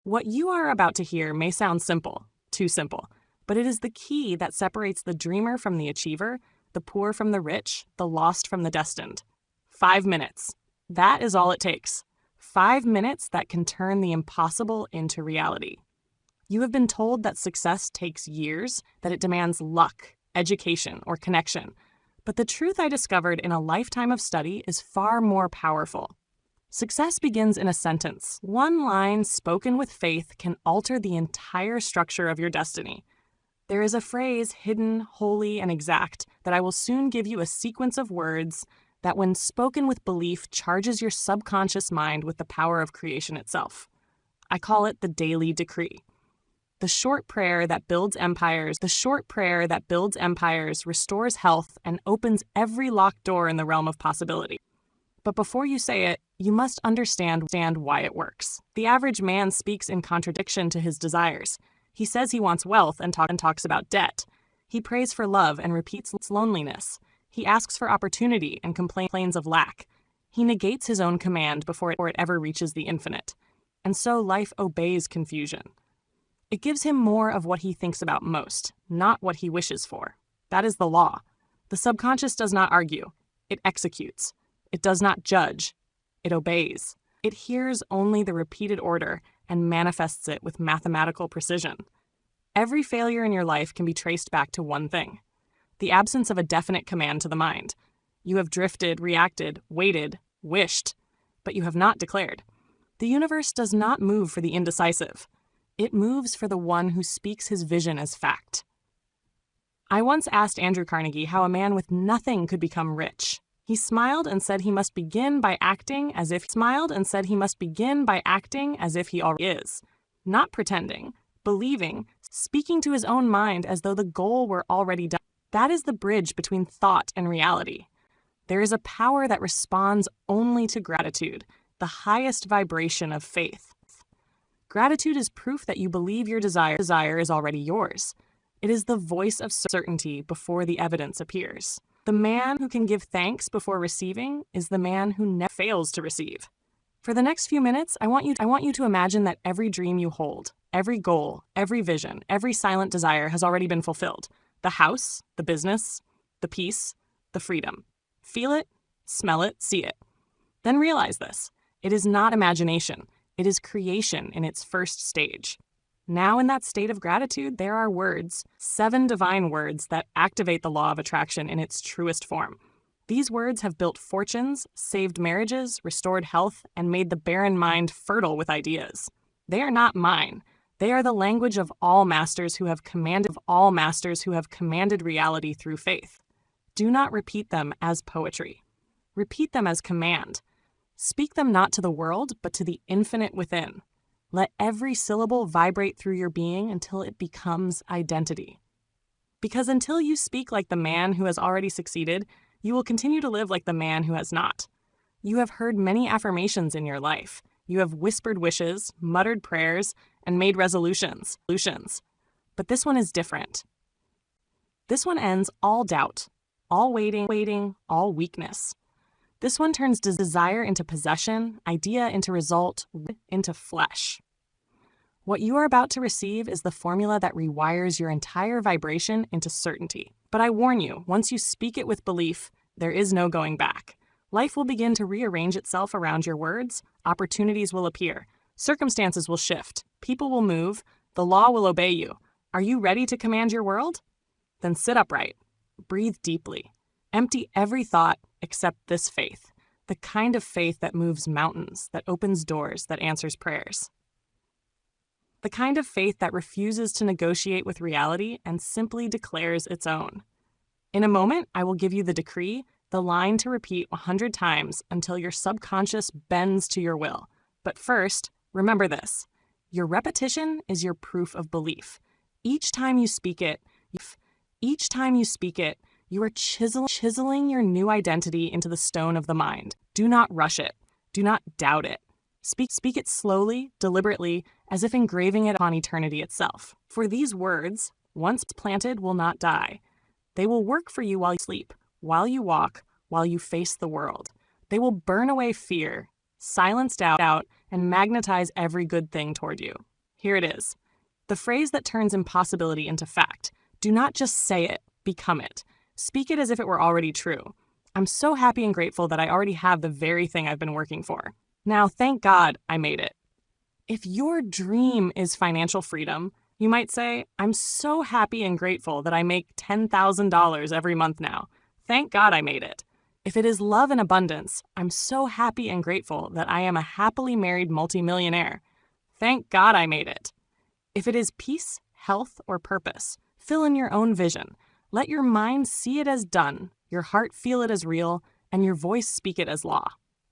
What you are about to hear may sound simple, too simple, but it is the key that separates the dreamer from the achiever, the poor from the rich, the lost from the destined. 5 minutes. That is all it takes. 5 minutes that can turn the impossible into reality. You have been told that success takes years, that it demands luck, education, or connection. But the truth I discovered in a lifetime of study is far more powerful. Success begins in a sentence. One line spoken with faith can alter the entire structure of your destiny. There is a phrase hidden, holy, and exact that I will soon give you a sequence of words that, when spoken with belief, charges your subconscious mind with the power of creation itself. I call it the daily decree. The short prayer that builds empires, restores health, and opens every locked door in the realm of possibility. But before you say it, you must understand why it works. The average man speaks in contradiction to his desires. He says he wants wealth and talks about debt. He prays for love and repeats loneliness. He asks for opportunity and complains of lack. He negates his own command before it ever reaches the infinite. And so life obeys confusion. It gives him more of what he thinks about most, not what he wishes for. That is the law. The subconscious does not argue. It executes. It does not judge. It obeys. It hears only the repeated order and manifests it with mathematical precision. Every failure in your life can be traced back to one thing: the absence of a definite command to the mind. You have drifted, reacted, waited, wished, but you have not declared. The universe does not move for the indecisive. It moves for the one who speaks his vision as fact. I once asked Andrew Carnegie how a man with nothing could become rich. He smiled and said he must begin by acting as if he already is. Not pretending, believing, speaking to his own mind as though the goal were already done. That is the bridge between thought and reality. There is a power that responds only to gratitude, the highest vibration of faith. Gratitude is proof that you believe your desire is already yours. It is the voice of certainty before the evidence appears. The man who can give thanks before receiving is the man who never fails to receive. For the next few minutes, I want you to imagine that every dream you hold, every goal, every vision, every silent desire has already been fulfilled. The house, the business, the peace, the freedom. Feel it, smell it, see it. Then realize this: it is not imagination. It is creation in its first stage. Now, in that state of gratitude, there are words, 7 divine words that activate the law of attraction in its truest form. These words have built fortunes, saved marriages, restored health, and made the barren mind fertile with ideas. They are not mine. They are the language of all masters who have commanded reality through faith. Do not repeat them as poetry. Repeat them as command. Speak them not to the world, but to the infinite within. Let every syllable vibrate through your being until it becomes identity. Because until you speak like the man who has already succeeded, you will continue to live like the man who has not. You have heard many affirmations in your life. You have whispered wishes, muttered prayers, and made resolutions. But this one is different. This one ends all doubt, all waiting, all weakness. This one turns desire into possession, idea into result, into flesh. What you are about to receive is the formula that rewires your entire vibration into certainty. But I warn you, once you speak it with belief, there is no going back. Life will begin to rearrange itself around your words, opportunities will appear, circumstances will shift, people will move, the law will obey you. Are you ready to command your world? Then sit upright, breathe deeply, empty every thought except this faith, the kind of faith that moves mountains, that opens doors, that answers prayers. The kind of faith that refuses to negotiate with reality and simply declares its own. In a moment, I will give you the decree, the line to repeat 100 times until your subconscious bends to your will. But first, remember this: your repetition is your proof of belief. Each time you speak it, you are chiseling your new identity into the stone of the mind. Do not rush it. Do not doubt it. Speak it slowly, deliberately, as if engraving it upon eternity itself. For these words, once planted, will not die. They will work for you while you sleep, while you walk, while you face the world. They will burn away fear, silence doubt, and magnetize every good thing toward you. Here it is. The phrase that turns impossibility into fact. Do not just say it, become it. Speak it as if it were already true. I'm so happy and grateful that I already have the very thing I've been working for. Now, thank God I made it. If your dream is financial freedom, you might say, I'm so happy and grateful that I make $10,000 every month now. Thank God I made it. If it is love and abundance, I'm so happy and grateful that I am a happily married multimillionaire. Thank God I made it. If it is peace, health, or purpose, fill in your own vision. Let your mind see it as done, your heart feel it as real, and your voice speak it as law.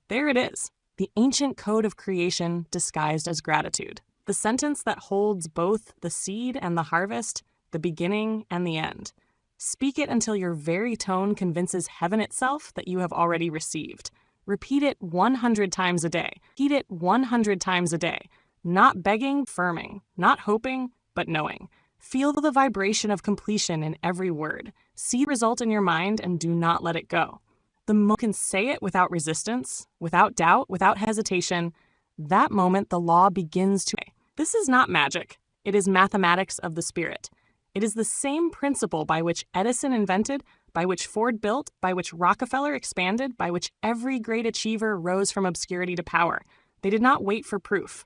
There it is. The ancient code of creation disguised as gratitude. The sentence that holds both the seed and the harvest, the beginning and the end. Speak it until your very tone convinces heaven itself that you have already received. Repeat it 100 times a day. Repeat it 100 times a day. Not begging, affirming. Not hoping, but knowing. Feel the vibration of completion in every word. See the result in your mind and do not let it go. The moment you can say it without resistance, without doubt, without hesitation, that moment the law begins to. This is not magic. It is mathematics of the spirit. It is the same principle by which Edison invented, by which Ford built, by which Rockefeller expanded, by which every great achiever rose from obscurity to power. They did not wait for proof.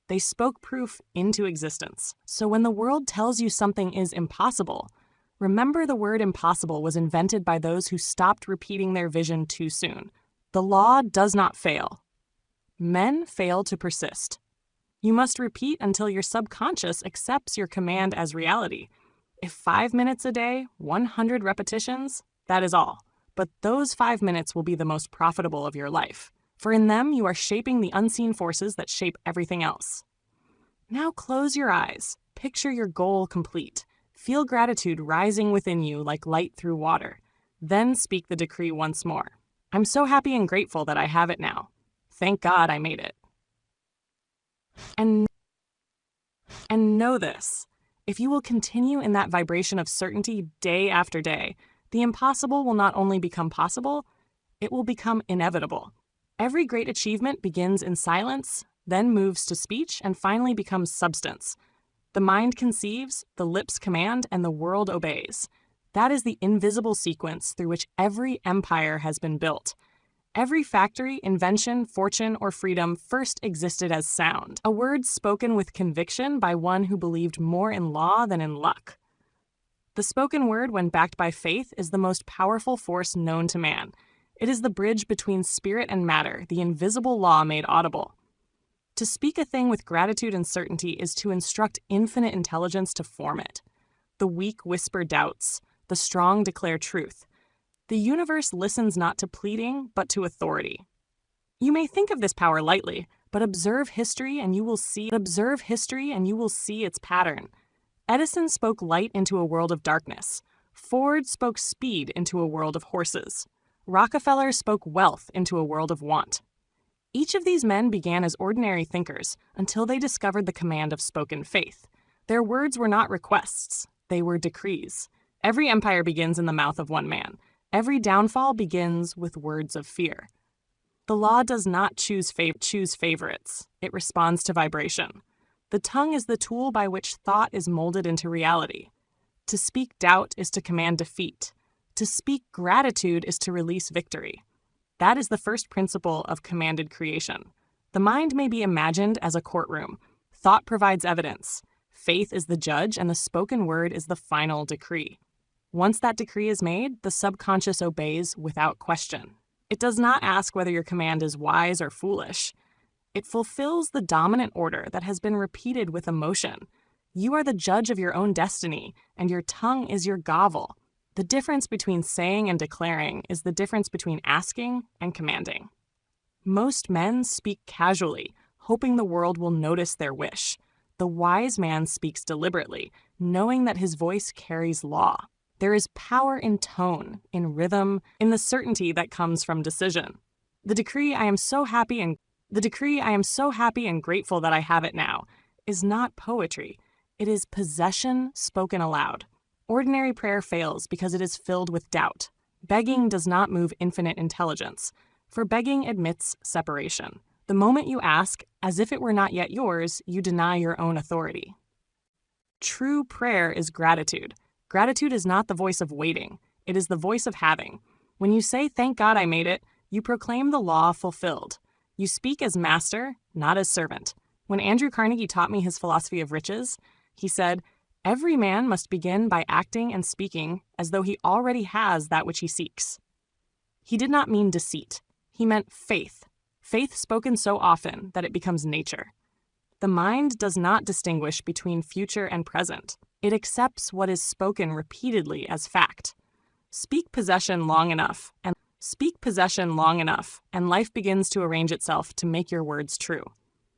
They spoke proof into existence. So when the world tells you something is impossible, remember the word impossible was invented by those who stopped repeating their vision too soon. The law does not fail. Men fail to persist. You must repeat until your subconscious accepts your command as reality. If 5 minutes a day, 100 repetitions, that is all. But those 5 minutes will be the most profitable of your life. For in them you are shaping the unseen forces that shape everything else. Now close your eyes. Picture your goal complete. Feel gratitude rising within you like light through water. Then speak the decree once more. I'm so happy and grateful that I have it now. Thank God I made it. And know this. If you will continue in that vibration of certainty day after day, the impossible will not only become possible, it will become inevitable. Every great achievement begins in silence, then moves to speech, and finally becomes substance. The mind conceives, the lips command, and the world obeys. That is the invisible sequence through which every empire has been built. Every factory, invention, fortune, or freedom first existed as sound, a word spoken with conviction by one who believed more in law than in luck. The spoken word, when backed by faith, is the most powerful force known to man. It is the bridge between spirit and matter, the invisible law made audible. To speak a thing with gratitude and certainty is to instruct infinite intelligence to form it. The weak whisper doubts, the strong declare truth. The universe listens not to pleading, but to authority. You may think of this power lightly, but observe history and you will see its pattern. Edison spoke light into a world of darkness. Ford spoke speed into a world of horses. Rockefeller spoke wealth into a world of want. Each of these men began as ordinary thinkers until they discovered the command of spoken faith. Their words were not requests, they were decrees. Every empire begins in the mouth of one man. Every downfall begins with words of fear. The law does not choose favorites. It responds to vibration. The tongue is the tool by which thought is molded into reality. To speak doubt is to command defeat. To speak gratitude is to release victory. That is the first principle of commanded creation. The mind may be imagined as a courtroom. Thought provides evidence. Faith is the judge, and the spoken word is the final decree. Once that decree is made, the subconscious obeys without question. It does not ask whether your command is wise or foolish. It fulfills the dominant order that has been repeated with emotion. You are the judge of your own destiny, and your tongue is your gavel. The difference between saying and declaring is the difference between asking and commanding. Most men speak casually, hoping the world will notice their wish. The wise man speaks deliberately, knowing that his voice carries law. There is power in tone, in rhythm, in the certainty that comes from decision. The decree I am so happy and grateful that I have it now is not poetry. It is possession spoken aloud. Ordinary prayer fails because it is filled with doubt. Begging does not move infinite intelligence, for begging admits separation. The moment you ask, as if it were not yet yours, you deny your own authority. True prayer is gratitude. Gratitude is not the voice of waiting. It is the voice of having. When you say, "Thank God I made it," you proclaim the law fulfilled. You speak as master, not as servant. When Andrew Carnegie taught me his philosophy of riches, he said, "Every man must begin by acting and speaking as though he already has that which he seeks." He did not mean deceit. He meant faith. Faith spoken so often that it becomes nature. The mind does not distinguish between future and present. It accepts what is spoken repeatedly as fact. Speak possession long enough, and life begins to arrange itself to make your words true.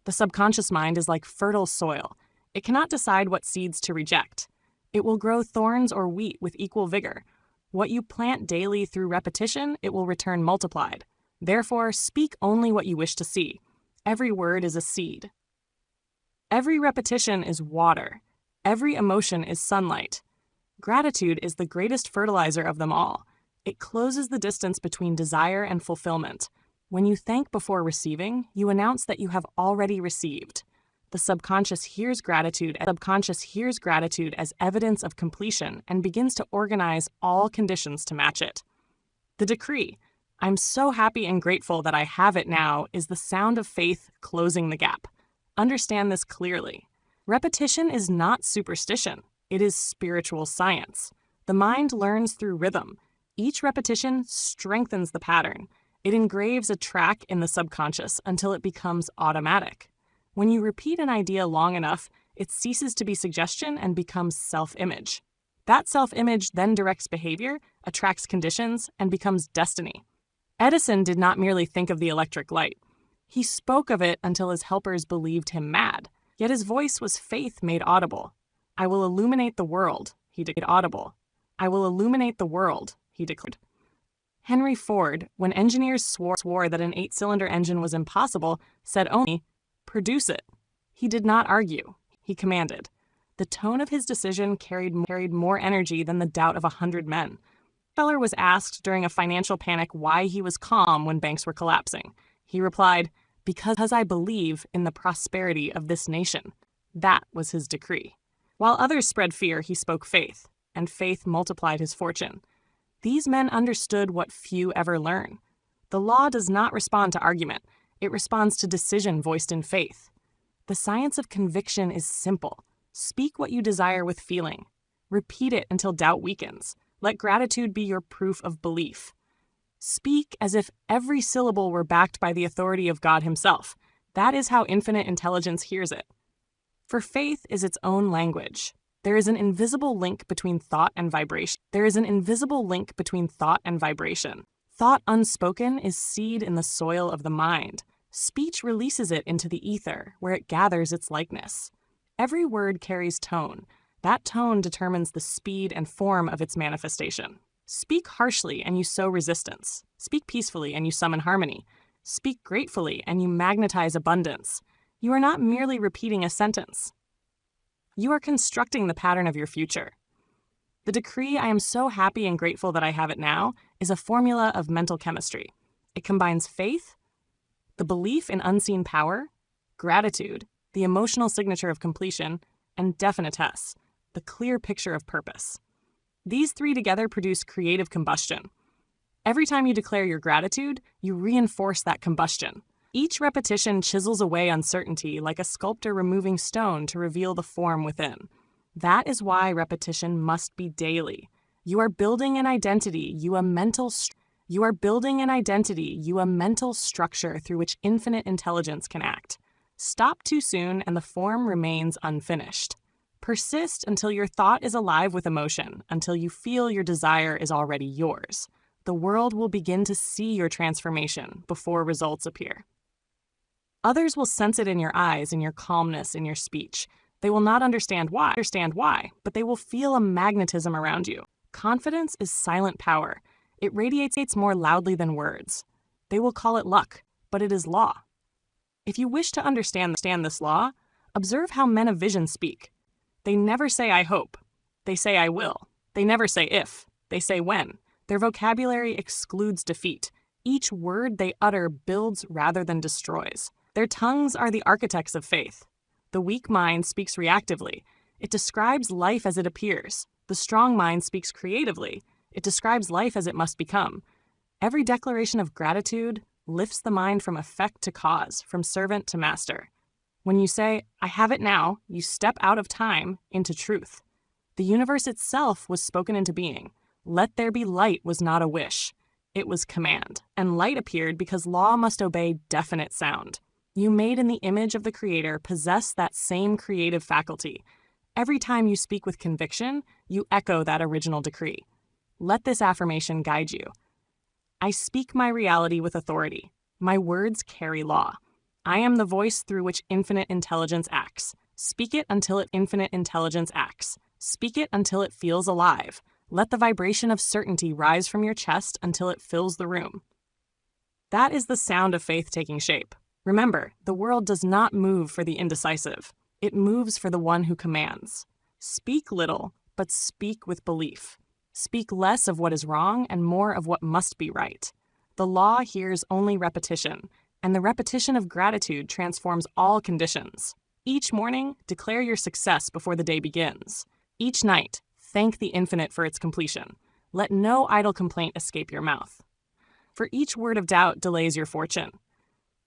The subconscious mind is like fertile soil. It cannot decide what seeds to reject. It will grow thorns or wheat with equal vigor. What you plant daily through repetition, it will return multiplied. Therefore, speak only what you wish to see. Every word is a seed. Every repetition is water. Every emotion is sunlight. Gratitude is the greatest fertilizer of them all. It closes the distance between desire and fulfillment. When you thank before receiving, you announce that you have already received. The subconscious hears gratitude as evidence of completion and begins to organize all conditions to match it. The decree, "I'm so happy and grateful that I have it now," is the sound of faith closing the gap. Understand this clearly. Repetition is not superstition. It is spiritual science. The mind learns through rhythm. Each repetition strengthens the pattern. It engraves a track in the subconscious until it becomes automatic. When you repeat an idea long enough, it ceases to be suggestion and becomes self-image. That self-image then directs behavior, attracts conditions, and becomes destiny. Edison did not merely think of the electric light. He spoke of it until his helpers believed him mad. Yet his voice was faith made audible. "I will illuminate the world," he declared. Audible. "I will illuminate the world," he declared. Henry Ford, when engineers swore that an 8-cylinder engine was impossible, said only, "Produce it." He did not argue. He commanded. The tone of his decision carried more energy than the doubt of 100 men. Rockefeller was asked during a financial panic why he was calm when banks were collapsing. He replied, "Because I believe in the prosperity of this nation." That was his decree. While others spread fear, he spoke faith, and faith multiplied his fortune. These men understood what few ever learn. The law does not respond to argument. It responds to decision voiced in faith. The science of conviction is simple. Speak what you desire with feeling. Repeat it until doubt weakens. Let gratitude be your proof of belief. Speak as if every syllable were backed by the authority of God Himself. That is how infinite intelligence hears it. For faith is its own language. There is an invisible link between thought and vibration. Thought unspoken is seed in the soil of the mind. Speech releases it into the ether, where it gathers its likeness. Every word carries tone. That tone determines the speed and form of its manifestation. Speak harshly and you sow resistance. Speak peacefully and you summon harmony. Speak gratefully and you magnetize abundance. You are not merely repeating a sentence. You are constructing the pattern of your future. The decree, "I am so happy and grateful that I have it now," is a formula of mental chemistry. It combines faith, the belief in unseen power, gratitude, the emotional signature of completion, and definitesse, the clear picture of purpose. These three together produce creative combustion. Every time you declare your gratitude, you reinforce that combustion. Each repetition chisels away uncertainty like a sculptor removing stone to reveal the form within. That is why repetition must be daily. You are building an identity, you a mental structure through which infinite intelligence can act. Stop too soon and the form remains unfinished. Persist until your thought is alive with emotion, until you feel your desire is already yours. The world will begin to see your transformation before results appear. Others will sense it in your eyes, in your calmness, in your speech. They will not understand why, but they will feel a magnetism around you. Confidence is silent power. It radiates more loudly than words. They will call it luck, but it is law. If you wish to understand this law, observe how men of vision speak. They never say "I hope." They say "I will." They never say "if." They say "when." Their vocabulary excludes defeat. Each word they utter builds rather than destroys. Their tongues are the architects of faith. The weak mind speaks reactively. It describes life as it appears. The strong mind speaks creatively. It describes life as it must become. Every declaration of gratitude lifts the mind from effect to cause, from servant to master. When you say, "I have it now," you step out of time into truth. The universe itself was spoken into being. "Let there be light" was not a wish. It was command. And light appeared because law must obey definite sound. You, made in the image of the Creator, possess that same creative faculty. Every time you speak with conviction, you echo that original decree. Let this affirmation guide you. I speak my reality with authority. My words carry law. I am the voice through which infinite intelligence acts. Speak it until infinite intelligence acts. Speak it until it feels alive. Let the vibration of certainty rise from your chest until it fills the room. That is the sound of faith taking shape. Remember, the world does not move for the indecisive. It moves for the one who commands. Speak little, but speak with belief. Speak less of what is wrong and more of what must be right. The law hears only repetition, and the repetition of gratitude transforms all conditions. Each morning, declare your success before the day begins. Each night, thank the infinite for its completion. Let no idle complaint escape your mouth. For each word of doubt delays your fortune.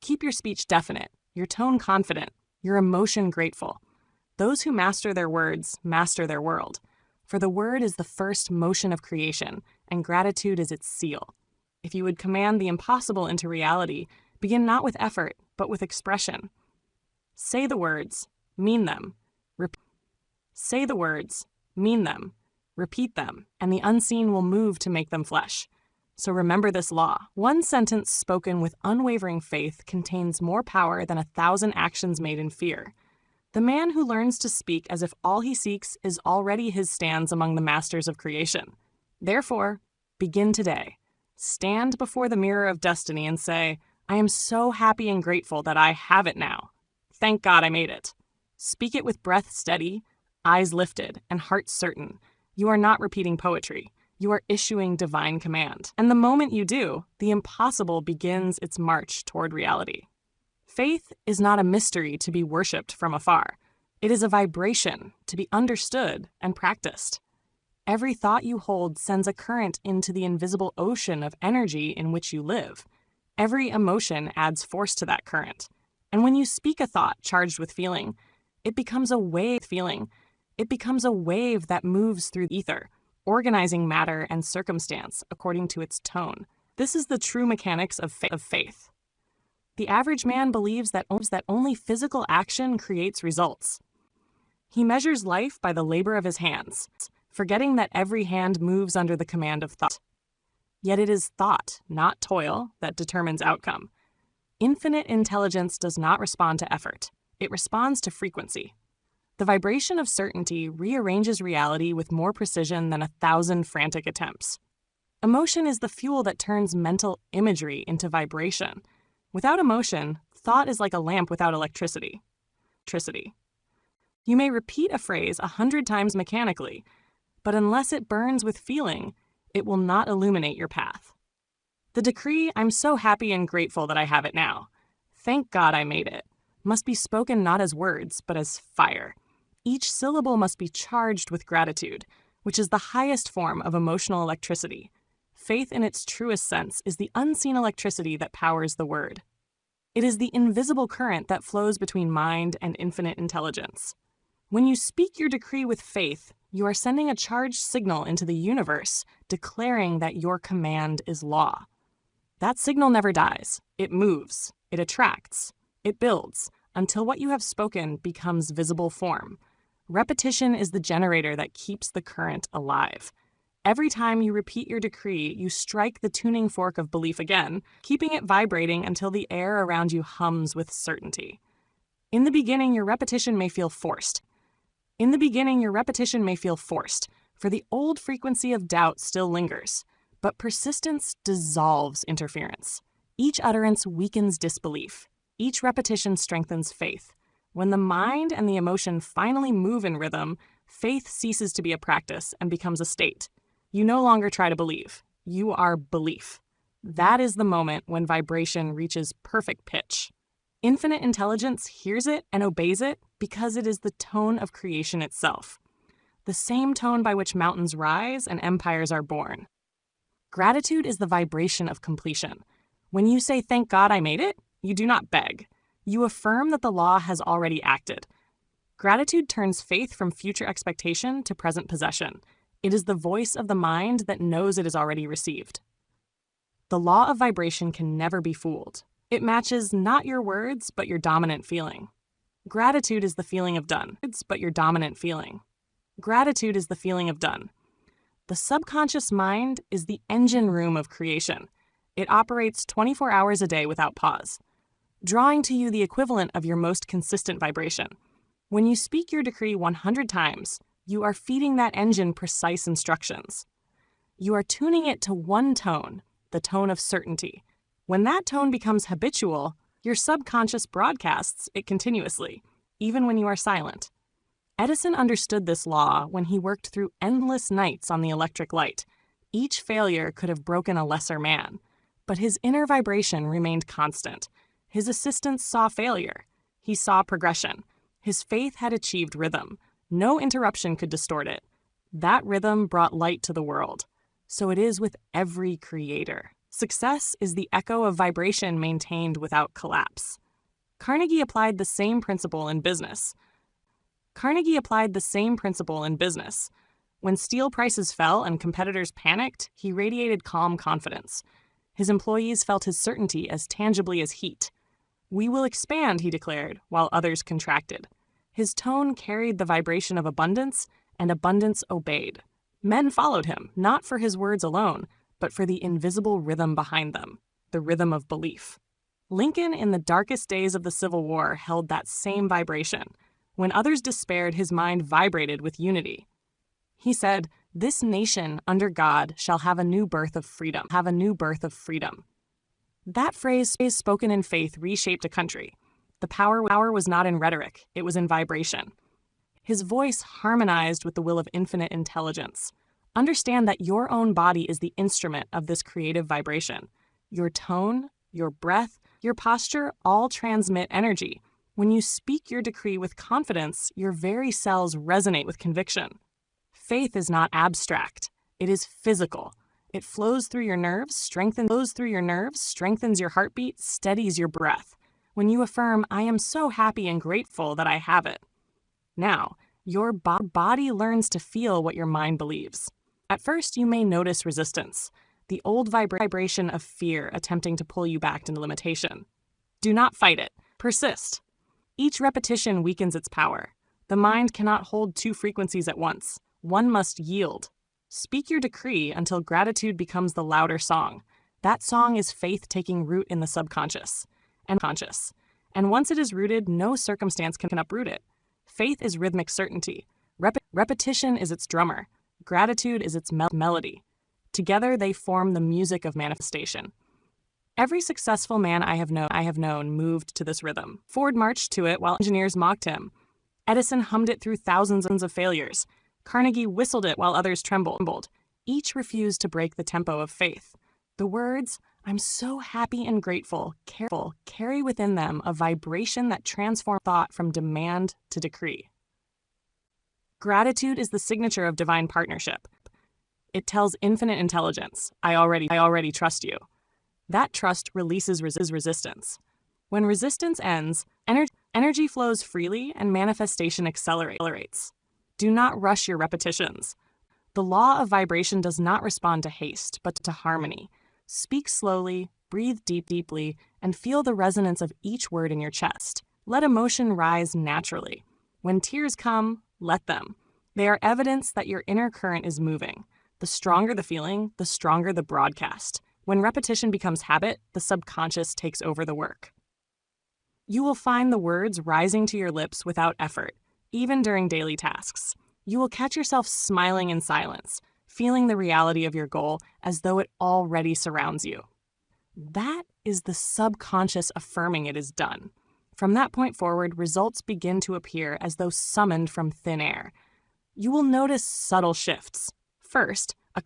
Keep your speech definite, your tone confident, your emotion grateful. Those who master their words master their world. For the word is the first motion of creation, and gratitude is its seal. If you would command the impossible into reality, begin not with effort, but with expression. Say the words, mean them. Say the words, mean them, repeat them, and the unseen will move to make them flesh. So remember this law. One sentence spoken with unwavering faith contains more power than 1,000 actions made in fear. The man who learns to speak as if all he seeks is already his stands among the masters of creation. Therefore, begin today. Stand before the mirror of destiny and say, I am so happy and grateful that I have it now. Thank God I made it. Speak it with breath steady, eyes lifted, and heart certain. You are not repeating poetry. You are issuing divine command. And the moment you do, the impossible begins its march toward reality. Faith is not a mystery to be worshipped from afar. It is a vibration to be understood and practiced. Every thought you hold sends a current into the invisible ocean of energy in which you live. Every emotion adds force to that current. And when you speak a thought charged with feeling, it becomes a wave that moves through ether, organizing matter and circumstance according to its tone. This is the true mechanics of faith. The average man believes that only physical action creates results. He measures life by the labor of his hands, forgetting that every hand moves under the command of thought. Yet it is thought, not toil, that determines outcome. Infinite intelligence does not respond to effort. It responds to frequency. The vibration of certainty rearranges reality with more precision than 1,000 frantic attempts. Emotion is the fuel that turns mental imagery into vibration. Without emotion, thought is like a lamp without electricity. You may repeat a phrase 100 times mechanically, but unless it burns with feeling, it will not illuminate your path. The decree, I'm so happy and grateful that I have it now. Thank God I made it, must be spoken not as words, but as fire. Each syllable must be charged with gratitude, which is the highest form of emotional electricity. Faith in its truest sense is the unseen electricity that powers the word. It is the invisible current that flows between mind and infinite intelligence. When you speak your decree with faith, you are sending a charged signal into the universe, declaring that your command is law. That signal never dies. It moves, it attracts, it builds, until what you have spoken becomes visible form. Repetition is the generator that keeps the current alive. Every time you repeat your decree, you strike the tuning fork of belief again, keeping it vibrating until the air around you hums with certainty. In the beginning, your repetition may feel forced. For the old frequency of doubt still lingers, but persistence dissolves interference. Each utterance weakens disbelief. Each repetition strengthens faith. When the mind and the emotion finally move in rhythm, faith ceases to be a practice and becomes a state. You no longer try to believe. You are belief. That is the moment when vibration reaches perfect pitch. Infinite intelligence hears it and obeys it because it is the tone of creation itself, the same tone by which mountains rise and empires are born. Gratitude is the vibration of completion. When you say, "Thank God I made it," you do not beg. You affirm that the law has already acted. Gratitude turns faith from future expectation to present possession. It is the voice of the mind that knows it is already received. The law of vibration can never be fooled. It matches not your words, but your dominant feeling. Gratitude is the feeling of done, but your dominant feeling. Gratitude is the feeling of done. The subconscious mind is the engine room of creation. It operates 24 hours a day without pause, drawing to you the equivalent of your most consistent vibration. When you speak your decree 100 times, you are feeding that engine precise instructions. You are tuning it to one tone, the tone of certainty. When that tone becomes habitual, your subconscious broadcasts it continuously, even when you are silent. Edison understood this law when he worked through endless nights on the electric light. Each failure could have broken a lesser man, but his inner vibration remained constant. His assistants saw failure. He saw progression. His faith had achieved rhythm. No interruption could distort it. That rhythm brought light to the world. So it is with every creator. Success is the echo of vibration maintained without collapse. Carnegie applied the same principle in business. When steel prices fell and competitors panicked, he radiated calm confidence. His employees felt his certainty as tangibly as heat. "We will expand," he declared, while others contracted. His tone carried the vibration of abundance, and abundance obeyed. Men followed him, not for his words alone, but for the invisible rhythm behind them, the rhythm of belief. Lincoln, in the darkest days of the Civil War, held that same vibration. When others despaired, his mind vibrated with unity. He said, "This nation, under God, shall have a new birth of freedom. That phrase, spoken in faith, reshaped a country. The power was not in rhetoric, it was in vibration. His voice harmonized with the will of infinite intelligence. Understand that your own body is the instrument of this creative vibration. Your tone, your breath, your posture all transmit energy. When you speak your decree with confidence, your very cells resonate with conviction. Faith is not abstract, it is physical. It flows through your nerves, strengthens your heartbeat, steadies your breath. When you affirm, "I am so happy and grateful that I have it." Now, your body learns to feel what your mind believes. At first, you may notice resistance, the old vibration of fear attempting to pull you back into limitation. Do not fight it. Persist. Each repetition weakens its power. The mind cannot hold two frequencies at once. One must yield. Speak your decree until gratitude becomes the louder song. That song is faith taking root in the subconscious and once it is rooted, no circumstance can uproot it. Faith is rhythmic certainty. Repetition is its drummer. Gratitude is its melody. Together they form the music of manifestation. Every successful man I have known moved to this rhythm. Ford marched to it while engineers mocked him. Edison hummed it through thousands of failures. Carnegie whistled it while others trembled. Each refused to break the tempo of faith. The words, "I'm so happy and grateful," carry within them a vibration that transforms thought from demand to decree. Gratitude is the signature of divine partnership. It tells infinite intelligence, I already trust you. That trust releases resistance. When resistance ends, energy flows freely and manifestation accelerates. Do not rush your repetitions. The law of vibration does not respond to haste, but to harmony. Speak slowly, breathe deeply, and feel the resonance of each word in your chest. Let emotion rise naturally. When tears come, let them. They are evidence that your inner current is moving. The stronger the feeling, the stronger the broadcast. When repetition becomes habit, the subconscious takes over the work. You will find the words rising to your lips without effort, even during daily tasks. You will catch yourself smiling in silence, feeling the reality of your goal as though it already surrounds you. That is the subconscious affirming it is done. From that point forward, results begin to appear as though summoned from thin air. You will notice subtle shifts. First, a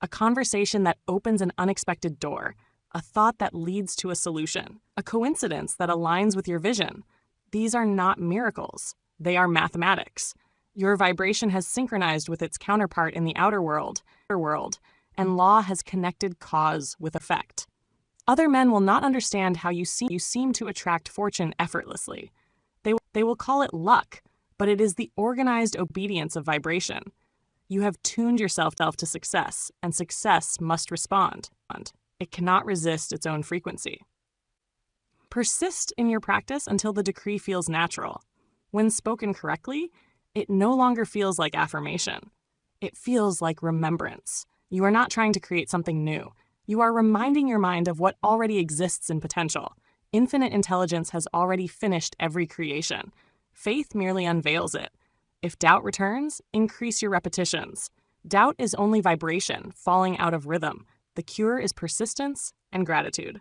a conversation that opens an unexpected door, a thought that leads to a solution, a coincidence that aligns with your vision. These are not miracles. They are mathematics. Your vibration has synchronized with its counterpart in the outer world, and law has connected cause with effect. Other men will not understand how you seem to attract fortune effortlessly. They will call it luck, but it is the organized obedience of vibration. You have tuned yourself to success, and success must respond. It cannot resist its own frequency. Persist in your practice until the decree feels natural. When spoken correctly, it no longer feels like affirmation. It feels like remembrance. You are not trying to create something new. You are reminding your mind of what already exists in potential. Infinite intelligence has already finished every creation. Faith merely unveils it. If doubt returns, increase your repetitions. Doubt is only vibration falling out of rhythm. The cure is persistence and gratitude.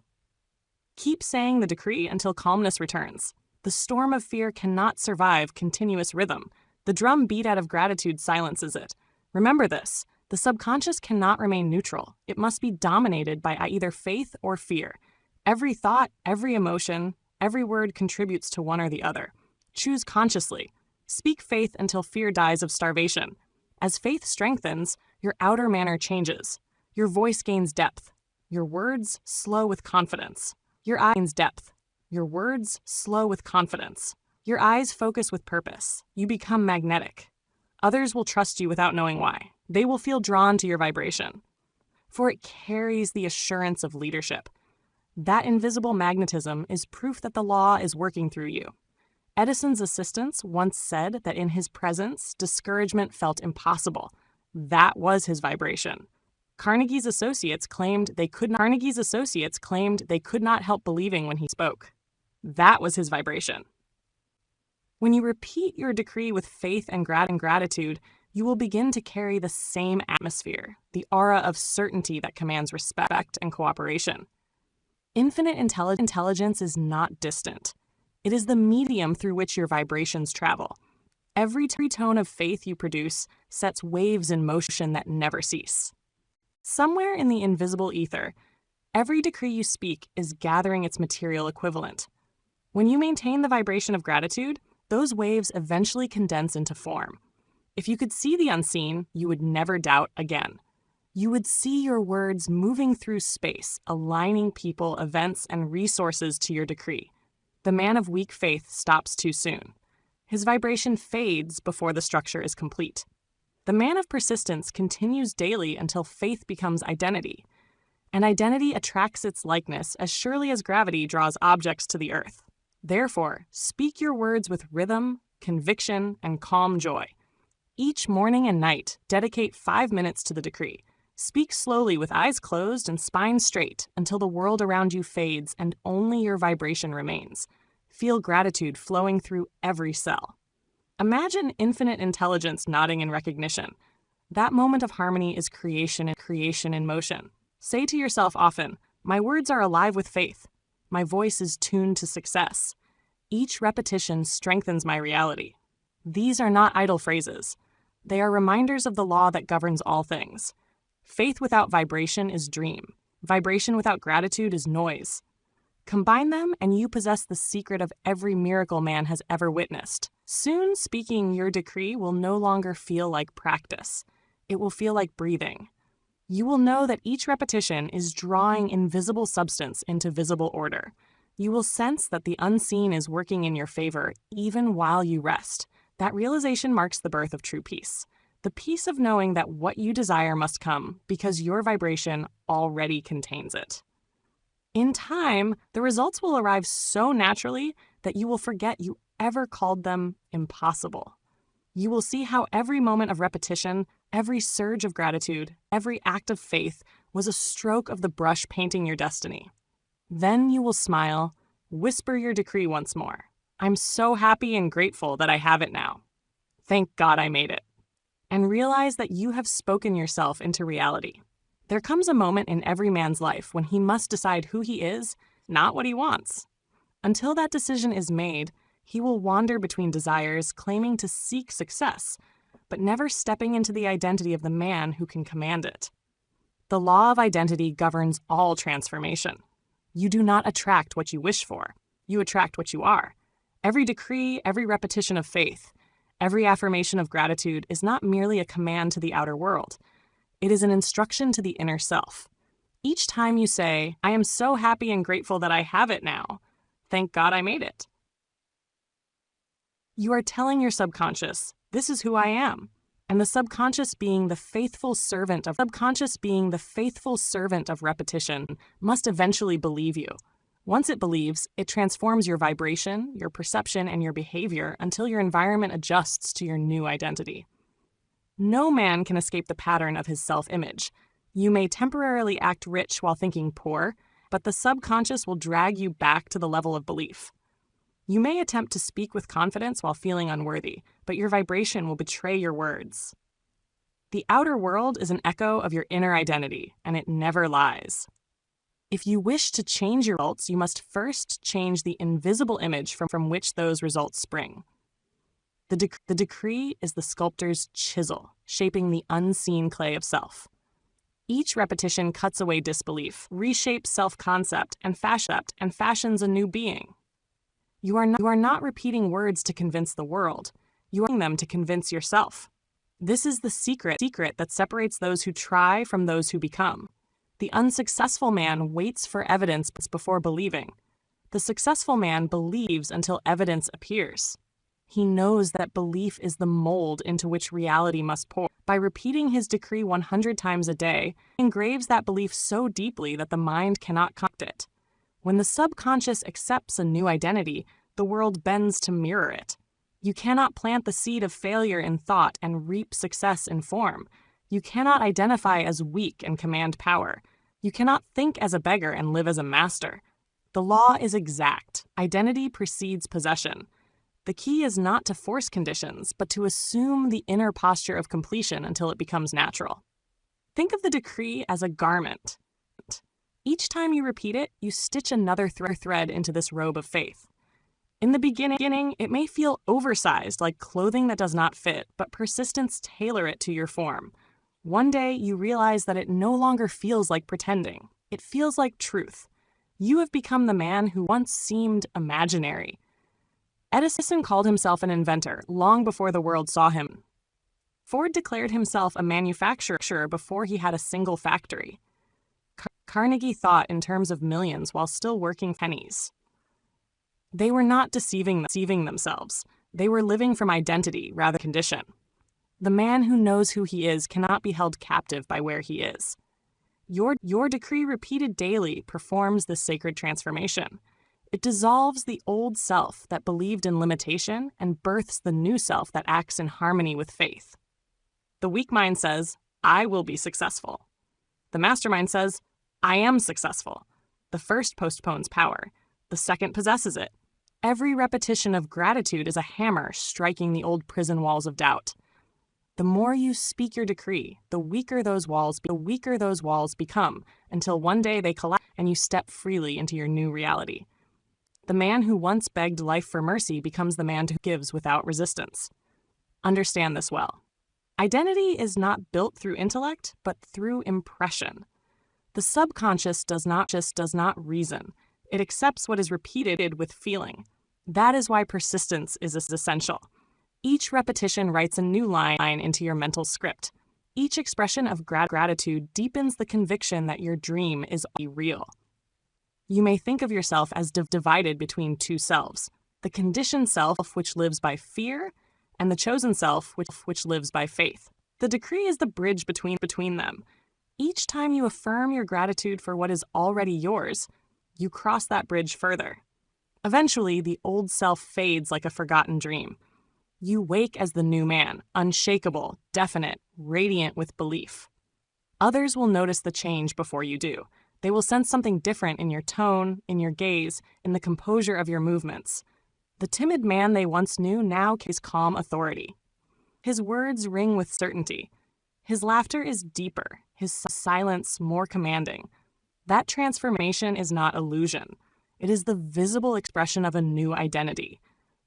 Keep saying the decree until calmness returns. The storm of fear cannot survive continuous rhythm. The drum beat out of gratitude silences it. Remember this. The subconscious cannot remain neutral. It must be dominated by either faith or fear. Every thought, every emotion, every word contributes to one or the other. Choose consciously. Speak faith until fear dies of starvation. As faith strengthens, your outer manner changes. Your voice gains depth. Your words slow with confidence. Your eyes gains depth. Your words slow with confidence. Your eyes focus with purpose. You become magnetic. Others will trust you without knowing why. They will feel drawn to your vibration, for it carries the assurance of leadership. That invisible magnetism is proof that the law is working through you. Edison's assistants once said that in his presence, discouragement felt impossible. That was his vibration. Carnegie's associates claimed they could not help believing when he spoke. That was his vibration. When you repeat your decree with faith and gratitude, you will begin to carry the same atmosphere, the aura of certainty that commands respect and cooperation. Infinite intelligence is not distant. It is the medium through which your vibrations travel. Every tone of faith you produce sets waves in motion that never cease. Somewhere in the invisible ether, every decree you speak is gathering its material equivalent. When you maintain the vibration of gratitude, those waves eventually condense into form. If you could see the unseen, you would never doubt again. You would see your words moving through space, aligning people, events, and resources to your decree. The man of weak faith stops too soon. His vibration fades before the structure is complete. The man of persistence continues daily until faith becomes identity. And identity attracts its likeness as surely as gravity draws objects to the earth. Therefore, speak your words with rhythm, conviction, and calm joy. Each morning and night, dedicate 5 minutes to the decree. Speak slowly with eyes closed and spine straight until the world around you fades and only your vibration remains. Feel gratitude flowing through every cell. Imagine infinite intelligence nodding in recognition. That moment of harmony is creation in motion. Say to yourself often, "My words are alive with faith. My voice is tuned to success. Each repetition strengthens my reality." These are not idle phrases. They are reminders of the law that governs all things. Faith without vibration is dream. Vibration without gratitude is noise. Combine them and you possess the secret of every miracle man has ever witnessed. Soon, speaking your decree will no longer feel like practice. It will feel like breathing. You will know that each repetition is drawing invisible substance into visible order. You will sense that the unseen is working in your favor even while you rest. That realization marks the birth of true peace. The peace of knowing that what you desire must come because your vibration already contains it. In time, the results will arrive so naturally that you will forget you ever called them impossible. You will see how every moment of repetition, every surge of gratitude, every act of faith was a stroke of the brush painting your destiny. Then you will smile, whisper your decree once more. "I'm so happy and grateful that I have it now. Thank God I made it." And realize that you have spoken yourself into reality. There comes a moment in every man's life when he must decide who he is, not what he wants. Until that decision is made, he will wander between desires, claiming to seek success, but never stepping into the identity of the man who can command it. The law of identity governs all transformation. You do not attract what you wish for. You attract what you are. Every decree, every repetition of faith, every affirmation of gratitude is not merely a command to the outer world. It is an instruction to the inner self. Each time you say, "I am so happy and grateful that I have it now. Thank God I made it," you are telling your subconscious, "This is who I am." And the subconscious being the faithful servant of repetition must eventually believe you. Once it believes, it transforms your vibration, your perception, and your behavior until your environment adjusts to your new identity. No man can escape the pattern of his self-image. You may temporarily act rich while thinking poor, but the subconscious will drag you back to the level of belief. You may attempt to speak with confidence while feeling unworthy, but your vibration will betray your words. The outer world is an echo of your inner identity, and it never lies. If you wish to change your results, you must first change the invisible image from which those results spring. The decree is the sculptor's chisel, shaping the unseen clay of self. Each repetition cuts away disbelief, reshapes self-concept, and fashions a new being. You are not repeating words to convince the world. You are using them to convince yourself. This is the secret that separates those who try from those who become. The unsuccessful man waits for evidence before believing. The successful man believes until evidence appears. He knows that belief is the mold into which reality must pour. By repeating his decree 100 times a day, he engraves that belief so deeply that the mind cannot contradict it. When the subconscious accepts a new identity, the world bends to mirror it. You cannot plant the seed of failure in thought and reap success in form. You cannot identify as weak and command power. You cannot think as a beggar and live as a master. The law is exact. Identity precedes possession. The key is not to force conditions, but to assume the inner posture of completion until it becomes natural. Think of the decree as a garment. Each time you repeat it, you stitch another thread into this robe of faith. In the beginning, it may feel oversized, like clothing that does not fit, but persistence tailors it to your form. One day, you realize that it no longer feels like pretending. It feels like truth. You have become the man who once seemed imaginary. Edison called himself an inventor long before the world saw him. Ford declared himself a manufacturer before he had a single factory. Carnegie thought in terms of millions while still working pennies. They were not deceiving themselves. They were living from identity rather than condition. The man who knows who he is cannot be held captive by where he is. Your decree repeated daily performs this sacred transformation. It dissolves the old self that believed in limitation and births the new self that acts in harmony with faith. The weak mind says, "I will be successful." The mastermind says, "I am successful." The first postpones power. The second possesses it. Every repetition of gratitude is a hammer striking the old prison walls of doubt. The more you speak your decree, the weaker those walls become, until one day they collapse and you step freely into your new reality. The man who once begged life for mercy becomes the man who gives without resistance. Understand this well. Identity is not built through intellect, but through impression. The subconscious does not reason. It accepts what is repeated with feeling. That is why persistence is essential. Each repetition writes a new line into your mental script. Each expression of gratitude deepens the conviction that your dream is real. You may think of yourself as divided between two selves, the conditioned self which lives by fear and the chosen self which lives by faith. The decree is the bridge between them. Each time you affirm your gratitude for what is already yours, you cross that bridge further. Eventually, the old self fades like a forgotten dream. You wake as the new man, unshakable, definite, radiant with belief. Others will notice the change before you do. They will sense something different in your tone, in your gaze, in the composure of your movements. The timid man they once knew now carries calm authority. His words ring with certainty. His laughter is deeper, his silence more commanding. That transformation is not illusion. It is the visible expression of a new identity.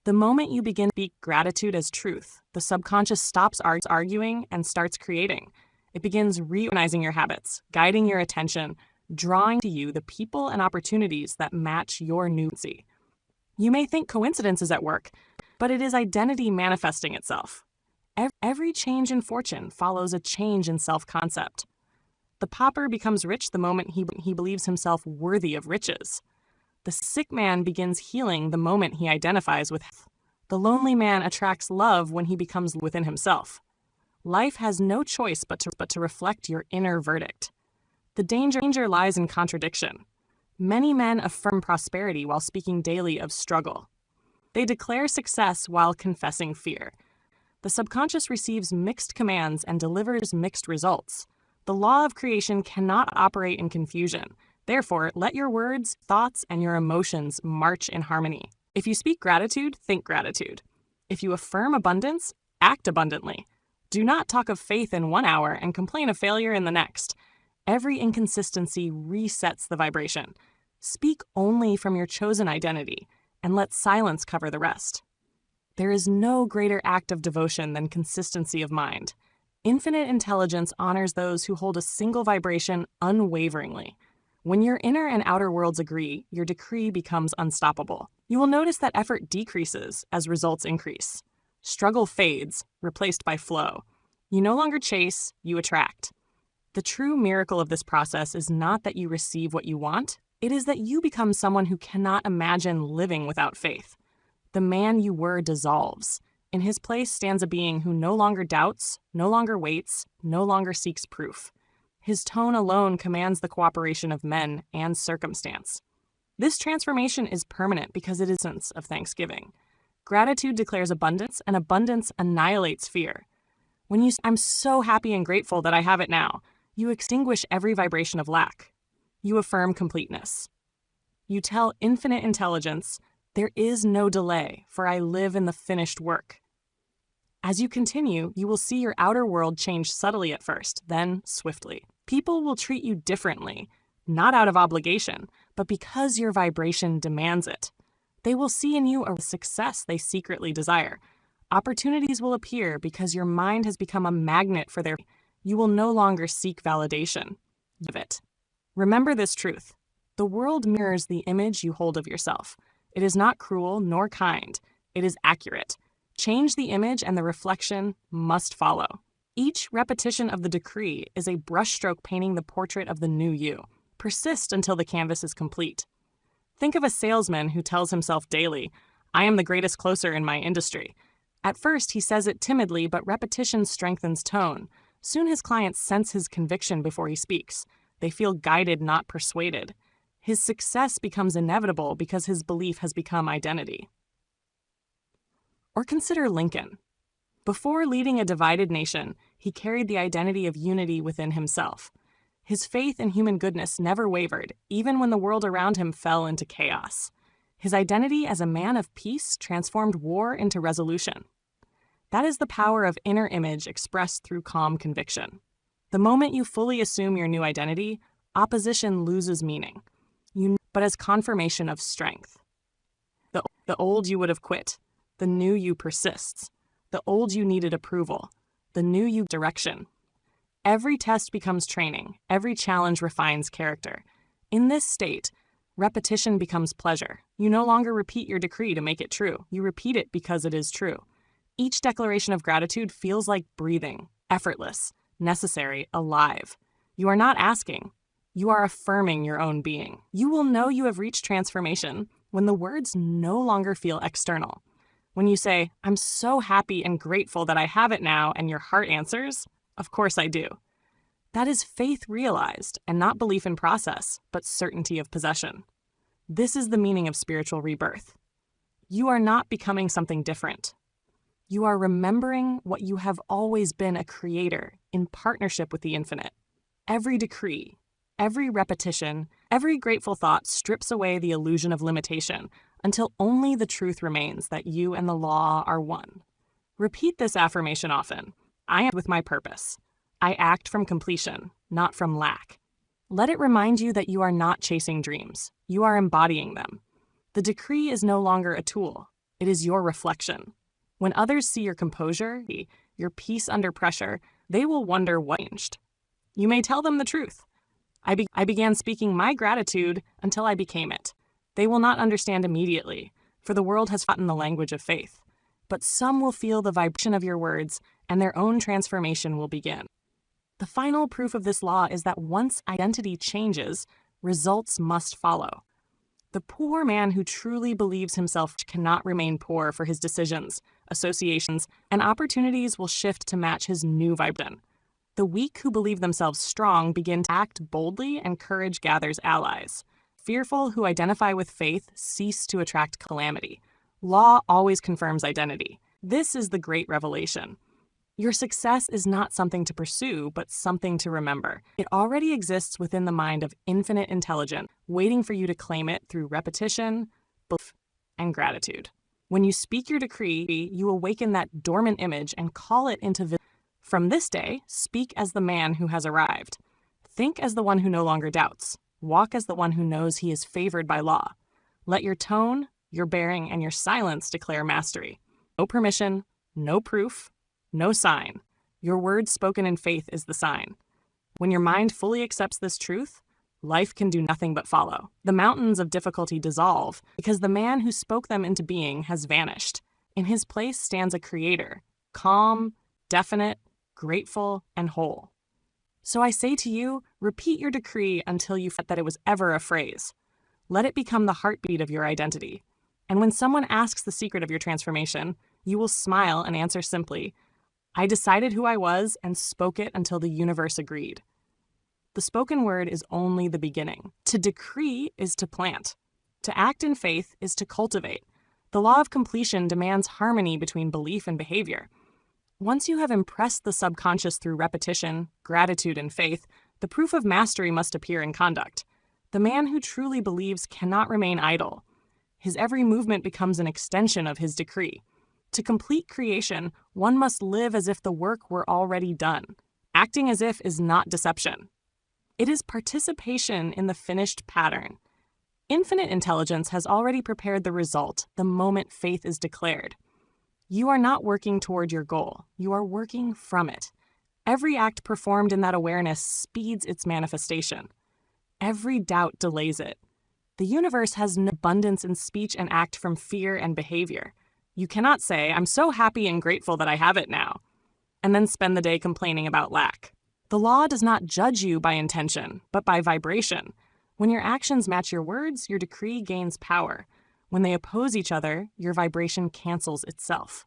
The moment you begin to speak gratitude as truth, the subconscious stops arguing and starts creating. It begins reorganizing your habits, guiding your attention, drawing to you the people and opportunities that match your new frequency. You may think coincidence is at work, but it is identity manifesting itself. Every change in fortune follows a change in self-concept. The pauper becomes rich the moment he believes himself worthy of riches. The sick man begins healing the moment he identifies with health. The lonely man attracts love when he becomes within himself. Life has no choice but to reflect your inner verdict. The danger lies in contradiction. Many men affirm prosperity while speaking daily of struggle. They declare success while confessing fear. The subconscious receives mixed commands and delivers mixed results. The law of creation cannot operate in confusion. Therefore, let your words, thoughts, and your emotions march in harmony. If you speak gratitude, think gratitude. If you affirm abundance, act abundantly. Do not talk of faith in 1 hour and complain of failure in the next. Every inconsistency resets the vibration. Speak only from your chosen identity, and let silence cover the rest. There is no greater act of devotion than consistency of mind. Infinite intelligence honors those who hold a single vibration unwaveringly. When your inner and outer worlds agree, your decree becomes unstoppable. You will notice that effort decreases as results increase. Struggle fades, replaced by flow. You no longer chase, you attract. The true miracle of this process is not that you receive what you want, it is that you become someone who cannot imagine living without faith. The man you were dissolves. In his place stands a being who no longer doubts, no longer waits, no longer seeks proof. His tone alone commands the cooperation of men and circumstance. This transformation is permanent because it is the essence of thanksgiving. Gratitude declares abundance, and abundance annihilates fear. When you say, "I'm so happy and grateful that I have it now," you extinguish every vibration of lack. You affirm completeness. You tell infinite intelligence, "There is no delay, for I live in the finished work." As you continue, you will see your outer world change subtly at first, then swiftly. People will treat you differently, not out of obligation, but because your vibration demands it. They will see in you a success they secretly desire. Opportunities will appear because your mind has become a magnet for their. You will no longer seek validation. Give it. Remember this truth. The world mirrors the image you hold of yourself. It is not cruel nor kind. It is accurate. Change the image and the reflection must follow. Each repetition of the decree is a brushstroke painting the portrait of the new you. Persist until the canvas is complete. Think of a salesman who tells himself daily, "I am the greatest closer in my industry." At first, he says it timidly, but repetition strengthens tone. Soon his clients sense his conviction before he speaks. They feel guided, not persuaded. His success becomes inevitable because his belief has become identity. Or consider Lincoln. Before leading a divided nation, he carried the identity of unity within himself. His faith in human goodness never wavered, even when the world around him fell into chaos. His identity as a man of peace transformed war into resolution. That is the power of inner image expressed through calm conviction. The moment you fully assume your new identity, opposition loses meaning, but as confirmation of strength. The old you would have quit, the new you persists. The old you needed approval, the new you direction. Every test becomes training, every challenge refines character. In this state, repetition becomes pleasure. You no longer repeat your decree to make it true, you repeat it because it is true. Each declaration of gratitude feels like breathing, effortless, necessary, alive. You are not asking, you are affirming your own being. You will know you have reached transformation when the words no longer feel external. When you say, "I'm so happy and grateful that I have it now," and your heart answers, "Of course I do." That is faith realized, and not belief in process, but certainty of possession. This is the meaning of spiritual rebirth. You are not becoming something different. You are remembering what you have always been, a creator in partnership with the infinite. Every decree, every repetition, every grateful thought strips away the illusion of limitation, until only the truth remains that you and the law are one. Repeat this affirmation often. I am with my purpose. I act from completion, not from lack. Let it remind you that you are not chasing dreams. You are embodying them. The decree is no longer a tool. It is your reflection. When others see your composure, your peace under pressure, They will wonder what changed. You may tell them the truth. I began speaking my gratitude until I became it. They will not understand immediately, for the world has forgotten the language of faith. But some will feel the vibration of your words, and their own transformation will begin. The final proof of this law is that once identity changes, results must follow. The poor man who truly believes himself cannot remain poor, for his decisions, associations, and opportunities will shift to match his new vibration. The weak who believe themselves strong begin to act boldly, and courage gathers allies. Fearful who identify with faith cease to attract calamity. Law always confirms identity. This is the great revelation. Your success is not something to pursue, but something to remember. It already exists within the mind of infinite intelligence, waiting for you to claim it through repetition, belief, and gratitude. When you speak your decree, you awaken that dormant image and call it into visibility. From this day, speak as the man who has arrived. Think as the one who no longer doubts. Walk as the one who knows he is favored by law. Let your tone, your bearing, and your silence declare mastery. No permission, no proof, no sign. Your word spoken in faith is the sign. When your mind fully accepts this truth, life can do nothing but follow. The mountains of difficulty dissolve because the man who spoke them into being has vanished. In his place stands a creator, calm, definite, grateful, and whole. So I say to you, repeat your decree until you forget that it was ever a phrase. Let it become the heartbeat of your identity. And when someone asks the secret of your transformation, you will smile and answer simply, I decided who I was and spoke it until the universe agreed. The spoken word is only the beginning. To decree is to plant. To act in faith is to cultivate. The law of completion demands harmony between belief and behavior. Once you have impressed the subconscious through repetition, gratitude, and faith, the proof of mastery must appear in conduct. The man who truly believes cannot remain idle. His every movement becomes an extension of his decree. To complete creation, one must live as if the work were already done. Acting as if is not deception. It is participation in the finished pattern. Infinite intelligence has already prepared the result the moment faith is declared. You are not working toward your goal. You are working from it. Every act performed in that awareness speeds its manifestation. Every doubt delays it. The universe has no abundance in speech and act from fear and behavior. You cannot say, I'm so happy and grateful that I have it now, and then spend the day complaining about lack. The law does not judge you by intention, but by vibration. When your actions match your words, your decree gains power. When they oppose each other, your vibration cancels itself.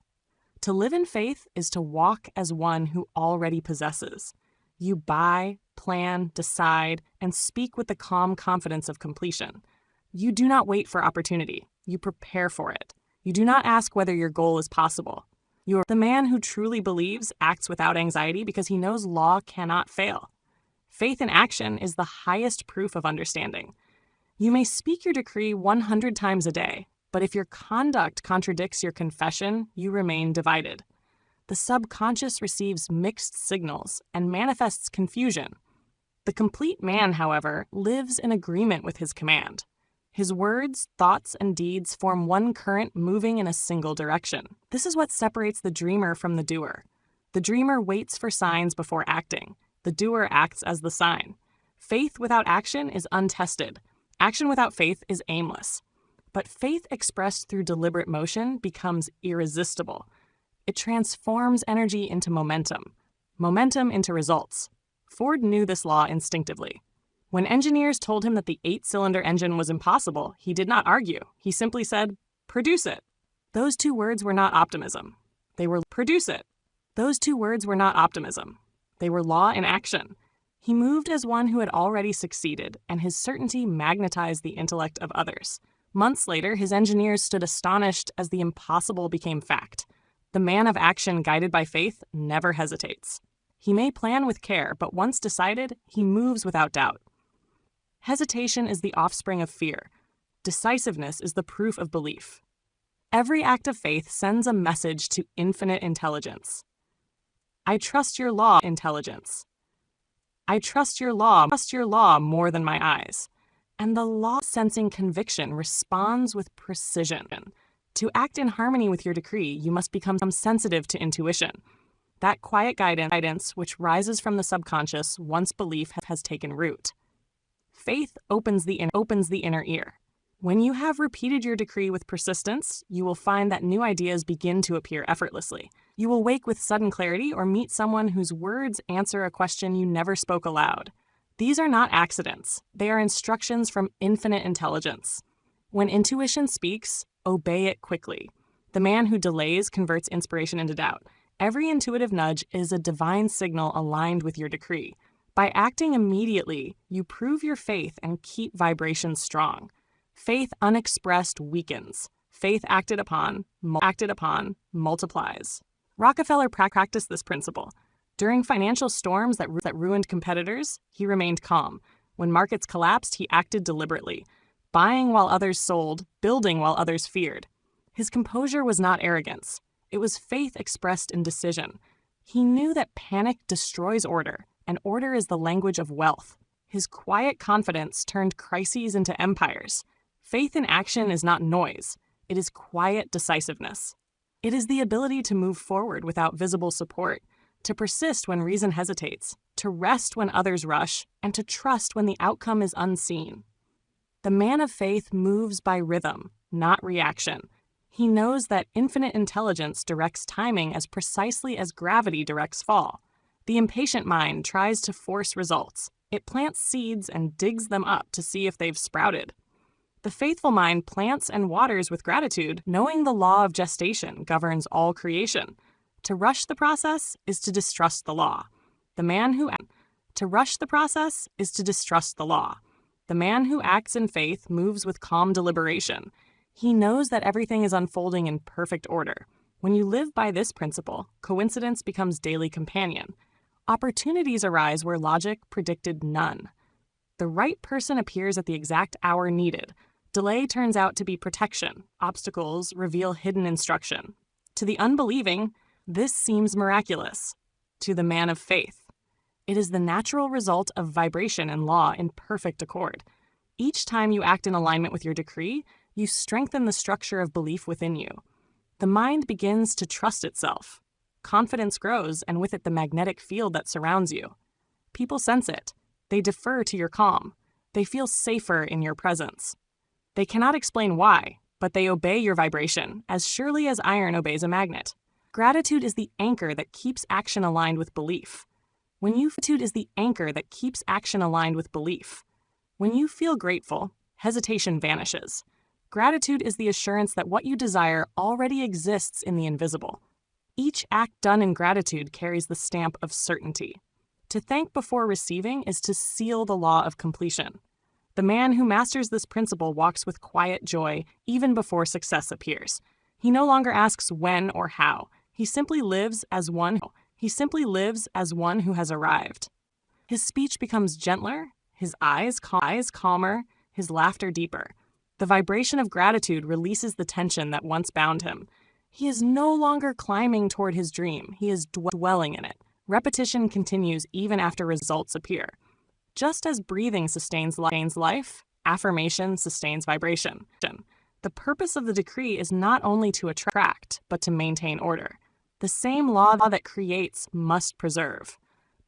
To live in faith is to walk as one who already possesses. You buy, plan, decide, and speak with the calm confidence of completion. You do not wait for opportunity. You prepare for it. You do not ask whether your goal is possible. The man who truly believes acts without anxiety because he knows law cannot fail. Faith in action is the highest proof of understanding. You may speak your decree 100 times a day, but if your conduct contradicts your confession, you remain divided. The subconscious receives mixed signals and manifests confusion. The complete man, however, lives in agreement with his command. His words, thoughts, and deeds form one current moving in a single direction. This is what separates the dreamer from the doer. The dreamer waits for signs before acting. The doer acts as the sign. Faith without action is untested. Action without faith is aimless. But faith expressed through deliberate motion becomes irresistible. It transforms energy into momentum into results. Ford knew this law instinctively. When engineers told him that the 8-cylinder engine was impossible, he did not argue. He simply said, "Produce it." Those two words were not optimism. They were "produce it." Those two words were not optimism. They were law in action. He moved as one who had already succeeded, and his certainty magnetized the intellect of others. Months later, his engineers stood astonished as the impossible became fact. The man of action guided by faith never hesitates. He may plan with care, but once decided, he moves without doubt. Hesitation is the offspring of fear. Decisiveness is the proof of belief. Every act of faith sends a message to infinite intelligence. I trust your law, intelligence. I trust your law more than my eyes. And the law sensing conviction responds with precision. To act in harmony with your decree, you must become sensitive to intuition. that quiet guidance which rises from the subconscious once belief has taken root. Faith opens the inner ear. When you have repeated your decree with persistence, you will find that new ideas begin to appear effortlessly. You will wake with sudden clarity or meet someone whose words answer a question you never spoke aloud. These are not accidents. They are instructions from infinite intelligence. When intuition speaks, obey it quickly. The man who delays converts inspiration into doubt. Every intuitive nudge is a divine signal aligned with your decree. By acting immediately, you prove your faith and keep vibrations strong. Faith unexpressed weakens. Faith acted upon multiplies. Rockefeller practiced this principle. During financial storms that ruined competitors, he remained calm. When markets collapsed, he acted deliberately, buying while others sold, building while others feared. His composure was not arrogance. It was faith expressed in decision. He knew that panic destroys order, and order is the language of wealth. His quiet confidence turned crises into empires. Faith in action is not noise. It is quiet decisiveness. It is the ability to move forward without visible support, to persist when reason hesitates, to rest when others rush, and to trust when the outcome is unseen. The man of faith moves by rhythm, not reaction. He knows that infinite intelligence directs timing as precisely as gravity directs fall. The impatient mind tries to force results. It plants seeds and digs them up to see if they've sprouted. The faithful mind plants and waters with gratitude, knowing the law of gestation governs all creation. To rush the process is to distrust the law. To rush the process is to distrust the law. The man who acts in faith moves with calm deliberation. He knows that everything is unfolding in perfect order. When you live by this principle, coincidence becomes daily companion. Opportunities arise where logic predicted none. The right person appears at the exact hour needed. Delay turns out to be protection. Obstacles reveal hidden instruction. To the unbelieving, this seems miraculous. To the man of faith, it is the natural result of vibration and law in perfect accord. Each time you act in alignment with your decree, you strengthen the structure of belief within you. The mind begins to trust itself. Confidence grows, and with it the magnetic field that surrounds you. People sense it. They defer to your calm. They feel safer in your presence. They cannot explain why, but they obey your vibration as surely as iron obeys a magnet. Gratitude is the anchor that keeps action aligned with belief. When you feel grateful, hesitation vanishes. Gratitude is the assurance that what you desire already exists in the invisible. Each act done in gratitude carries the stamp of certainty. To thank before receiving is to seal the law of completion. The man who masters this principle walks with quiet joy even before success appears. He no longer asks when or how. He simply lives as one who has arrived. His speech becomes gentler, his eyes calmer, his laughter deeper. The vibration of gratitude releases the tension that once bound him. He is no longer climbing toward his dream. He is dwelling in it. Repetition continues even after results appear. Just as breathing sustains life, affirmation sustains vibration. The purpose of the decree is not only to attract, but to maintain order. The same law that creates must preserve.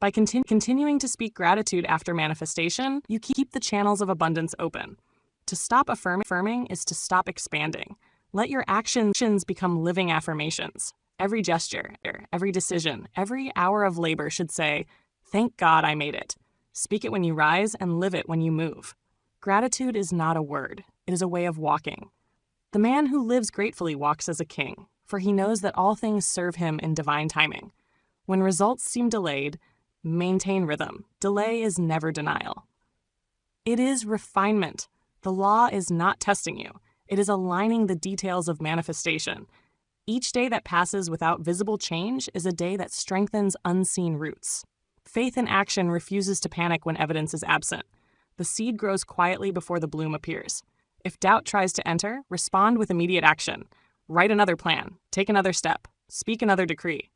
By continuing to speak gratitude after manifestation, you keep the channels of abundance open. To stop affirming is to stop expanding. Let your actions become living affirmations. Every gesture, every decision, every hour of labor should say, "Thank God I made it." Speak it when you rise and live it when you move. Gratitude is not a word. It is a way of walking. The man who lives gratefully walks as a king, for he knows that all things serve him in divine timing. When results seem delayed, maintain rhythm. Delay is never denial. It is refinement. The law is not testing you. It is aligning the details of manifestation. Each day that passes without visible change is a day that strengthens unseen roots. Faith in action refuses to panic when evidence is absent. The seed grows quietly before the bloom appears. If doubt tries to enter, respond with immediate action. Write another plan, take another step, speak another decree.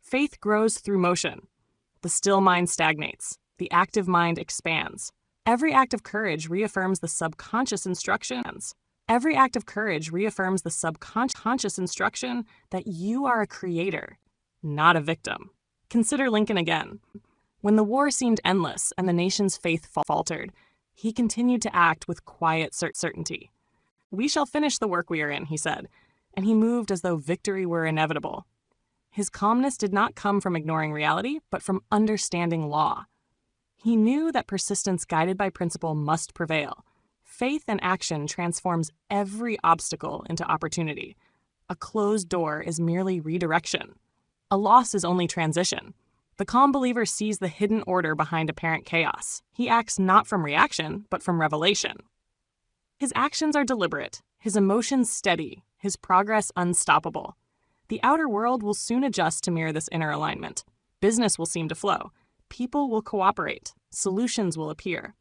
Faith grows through motion. The still mind stagnates. The active mind expands. Every act of courage reaffirms the subconscious instructions. Every act of courage reaffirms the subconscious instruction that you are a creator. not a victim. Consider Lincoln again. When the war seemed endless and the nation's faith faltered, he continued to act with quiet certainty. "We shall finish the work we are in," he said, and he moved as though victory were inevitable. His calmness did not come from ignoring reality, but from understanding law. He knew that persistence guided by principle must prevail. Faith and action transforms every obstacle into opportunity. A closed door is merely redirection. A loss is only transition. The calm believer sees the hidden order behind apparent chaos. He acts not from reaction, but from revelation. His actions are deliberate, his emotions steady, his progress unstoppable. The outer world will soon adjust to mirror this inner alignment. Business will seem to flow. People will cooperate. Solutions will appear.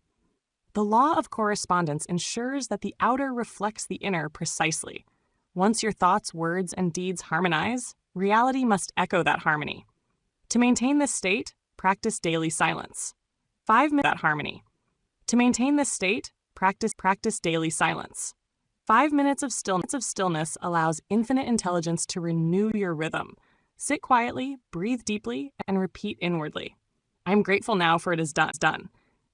The law of correspondence ensures that the outer reflects the inner precisely. Once your thoughts, words, and deeds harmonize, reality must echo that harmony. To maintain this state, practice daily silence. 5 minutes that harmony. To maintain this state, practice daily silence. 5 minutes of stillness allows infinite intelligence to renew your rhythm. Sit quietly, breathe deeply, and repeat inwardly. I am grateful now for it is done.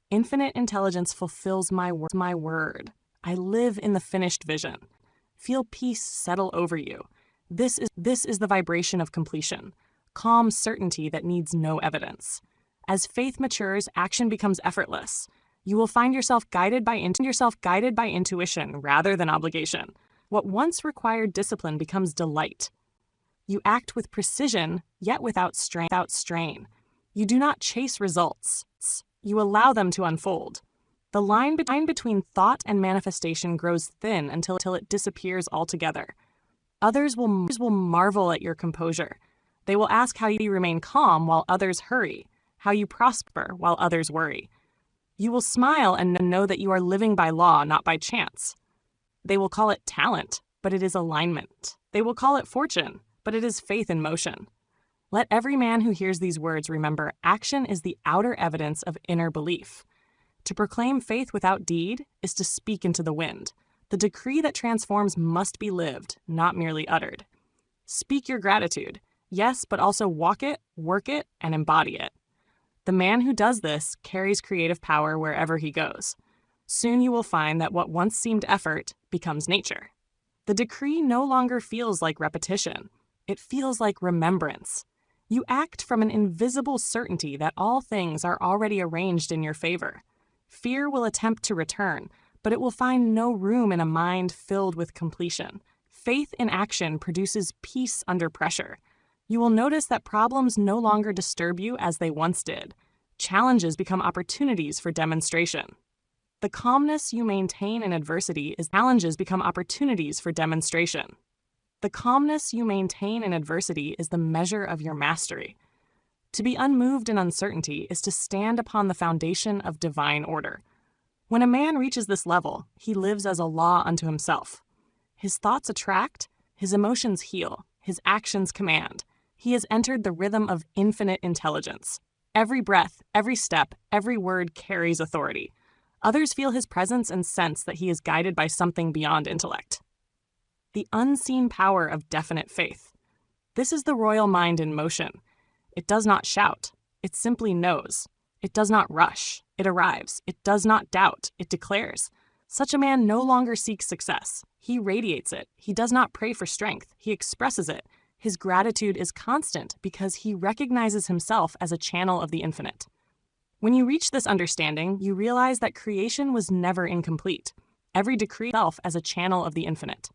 Infinite intelligence fulfills my word. I live in the finished vision. Feel peace settle over you. This is the vibration of completion. Calm certainty that needs no evidence. As faith matures, action becomes effortless. You will find yourself guided by intuition rather than obligation. What once required discipline becomes delight. You act with precision, yet without strain. You do not chase results. You allow them to unfold. The line between thought and manifestation grows thin until it disappears altogether. Others will marvel at your composure. They will ask how you remain calm while others hurry, how you prosper while others worry. You will smile and know that you are living by law, not by chance. They will call it talent, but it is alignment. They will call it fortune, but it is faith in motion. Let every man who hears these words remember, action is the outer evidence of inner belief. To proclaim faith without deed is to speak into the wind. The decree that transforms must be lived, not merely uttered. Speak your gratitude, yes, but also walk it, work it, and embody it. The man who does this carries creative power wherever he goes. Soon you will find that what once seemed effort becomes nature. The decree no longer feels like repetition. It feels like remembrance. You act from an invisible certainty that all things are already arranged in your favor. Fear will attempt to return, but it will find no room in a mind filled with completion. Faith in action produces peace under pressure. You will notice that problems no longer disturb you as they once did. Challenges become opportunities for demonstration. The calmness you maintain in adversity is challenges become opportunities for demonstration. The calmness you maintain in adversity is the measure of your mastery. To be unmoved in uncertainty is to stand upon the foundation of divine order. When a man reaches this level, he lives as a law unto himself. His thoughts attract, his emotions heal, his actions command. He has entered the rhythm of infinite intelligence. Every breath, every step, every word carries authority. Others feel his presence and sense that he is guided by something beyond intellect. The unseen power of definite faith. This is the royal mind in motion. It does not shout. It simply knows. It does not rush. It arrives. It does not doubt. It declares. Such a man no longer seeks success. He radiates it. He does not pray for strength. He expresses it. His gratitude is constant because he recognizes himself as a channel of the infinite. When you reach this understanding, you realize that creation was never incomplete. Every decree itself as a channel of the infinite.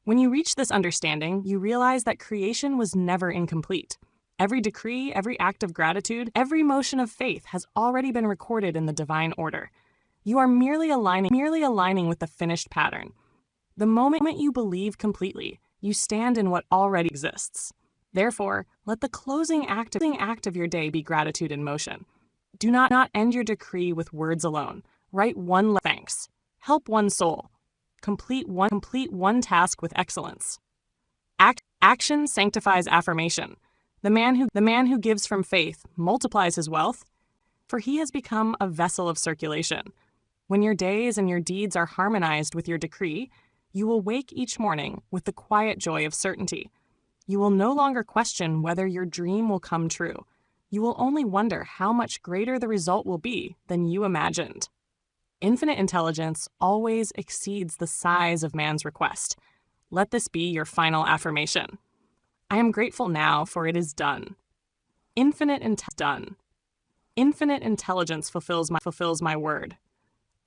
When you reach this understanding, you realize that creation was never incomplete. Every decree, every act of gratitude, every motion of faith has already been recorded in the divine order. You are merely aligning with the finished pattern. The moment you believe completely, you stand in what already exists. Therefore, let the closing act of your day be gratitude in motion. Do not end your decree with words alone. Write one thanks. Help one soul. Complete one task with excellence. Action sanctifies affirmation. The man who gives from faith multiplies his wealth, for he has become a vessel of circulation. When your days and your deeds are harmonized with your decree, you will wake each morning with the quiet joy of certainty. You will no longer question whether your dream will come true. You will only wonder how much greater the result will be than you imagined. Infinite intelligence always exceeds the size of man's request. Let this be your final affirmation. I am grateful now, for it is done. Done. Infinite intelligence fulfills my word.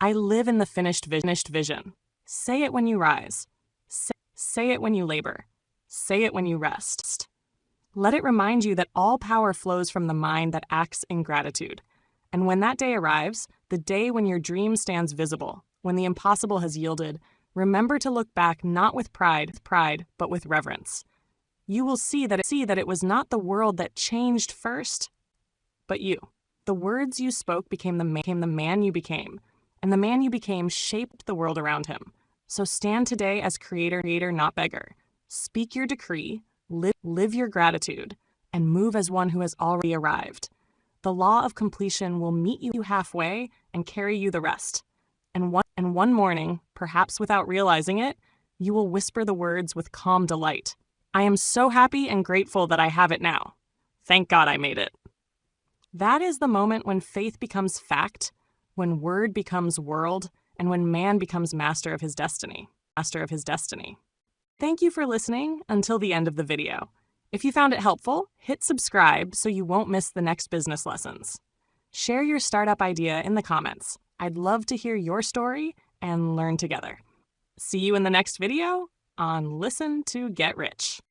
I live in the finished vision. Say it when you rise. Say it when you labor. Say it when you rest. Let it remind you that all power flows from the mind that acts in gratitude. And when that day arrives, the day when your dream stands visible, when the impossible has yielded, remember to look back not with pride, but with reverence. You will see that it was not the world that changed first, but you. The words you spoke became the man you became, and the man you became shaped the world around him. So stand today as creator, not beggar. Speak your decree, live your gratitude, and move as one who has already arrived. The law of completion will meet you halfway and carry you the rest. And one morning, perhaps without realizing it, you will whisper the words with calm delight. I am so happy and grateful that I have it now. Thank God I made it. That is the moment when faith becomes fact, when word becomes world, and when man becomes master of his destiny. Thank you for listening until the end of the video. If you found it helpful, hit subscribe so you won't miss the next business lessons. Share your startup idea in the comments. I'd love to hear your story and learn together. See you in the next video on Listen to Get Rich.